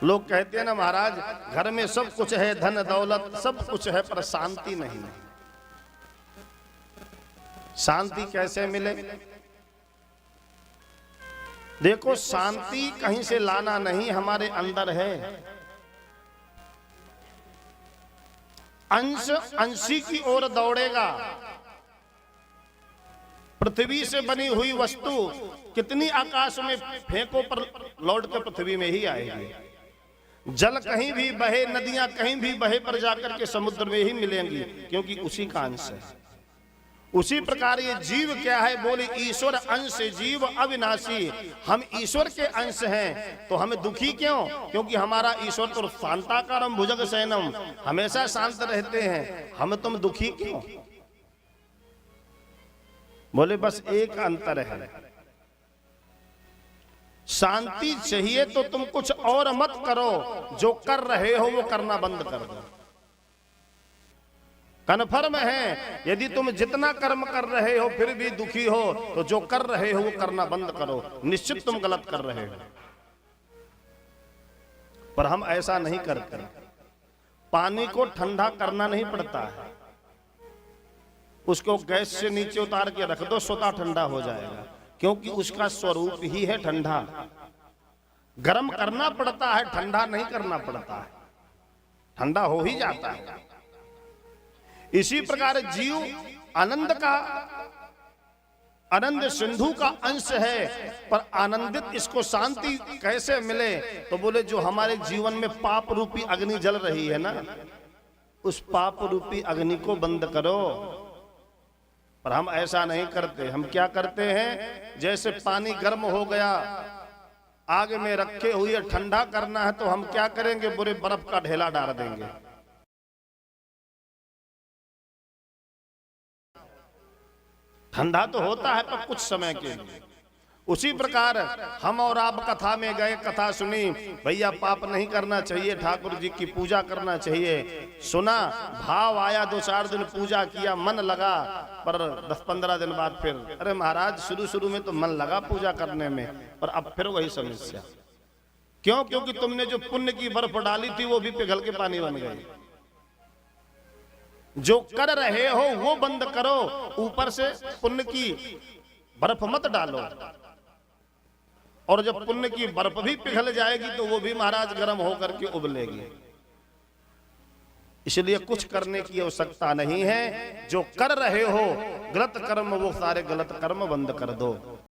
लोग कहते हैं ना महाराज, घर में सब कुछ है, धन दौलत सब कुछ है, पर शांति नहीं है। शांति कैसे मिले? देखो, शांति कहीं से लाना नहीं, हमारे अंदर है। अंश अंशी की ओर दौड़ेगा। पृथ्वी से बनी हुई वस्तु कितनी आकाश में फेंको पर लौट के पृथ्वी में ही आएगी। जल कहीं भी बहे, नदियां कहीं भी बहे, पर जाकर के समुद्र में ही मिलेंगी, क्योंकि उसी का अंश है। उसी प्रकार ये जीव क्या है? बोले ईश्वर अंश जीव अविनाशी। हम ईश्वर के अंश हैं, तो हमें दुखी क्यों? क्योंकि हमारा ईश्वर तो शांताकारम भुजग शयनम, हमेशा शांत रहते हैं, हमें तुम दुखी क्यों? बोले बस एक अंतर है, शांति चाहिए तो तुम कुछ और मत करो, जो कर रहे हो वो करना बंद कर दो। कन्फर्म है, यदि तुम जितना कर्म कर रहे हो फिर भी दुखी हो, तो जो कर रहे हो वो करना बंद करो, निश्चित तुम गलत कर रहे हो। पर हम ऐसा नहीं करते। पानी को ठंडा करना नहीं पड़ता है, उसको गैस से नीचे उतार के रख दो, स्वतः ठंडा हो जाएगा, क्योंकि उसका स्वरूप ही है ठंडा। गर्म करना पड़ता है, ठंडा नहीं करना पड़ता है, ठंडा हो ही जाता है। इसी प्रकार जीव आनंद का, आनंद सिंधु का अंश है, पर आनंदित इसको शांति कैसे मिले? तो बोले जो हमारे जीवन में पाप रूपी अग्नि जल रही है ना, उस पाप रूपी अग्नि को बंद करो। पर हम ऐसा नहीं करते। हम क्या करते हैं? जैसे पानी गर्म हो गया, आग में रखे हुए ठंडा करना है, तो हम क्या करेंगे? बुरे बर्फ का ढेला डाल देंगे। ठंडा तो होता है पर कुछ समय के लिए। उसी प्रकार हम और आप कथा में गए, कथा सुनी, भैया पाप नहीं करना चाहिए, ठाकुर जी की पूजा करना चाहिए, सुना, भाव आया, 2-4 दिन पूजा किया, मन लगा, पर 10-15 दिन बाद फिर अरे महाराज शुरू में तो मन लगा पूजा करने में, पर अब फिर वही समस्या। क्यों? क्योंकि तुमने जो पुण्य की बर्फ डाली थी वो भी पिघल के पानी बन गई। जो कर रहे हो वो बंद करो, ऊपर से पुण्य की बर्फ मत डालो। और जब पुण्य की बर्फ भी पिघल जाएगी तो वो भी महाराज गर्म होकर के उबलेगी। इसलिए कुछ करने की आवश्यकता नहीं है। जो कर रहे हो गलत कर्म, वो सारे गलत कर्म बंद कर दो।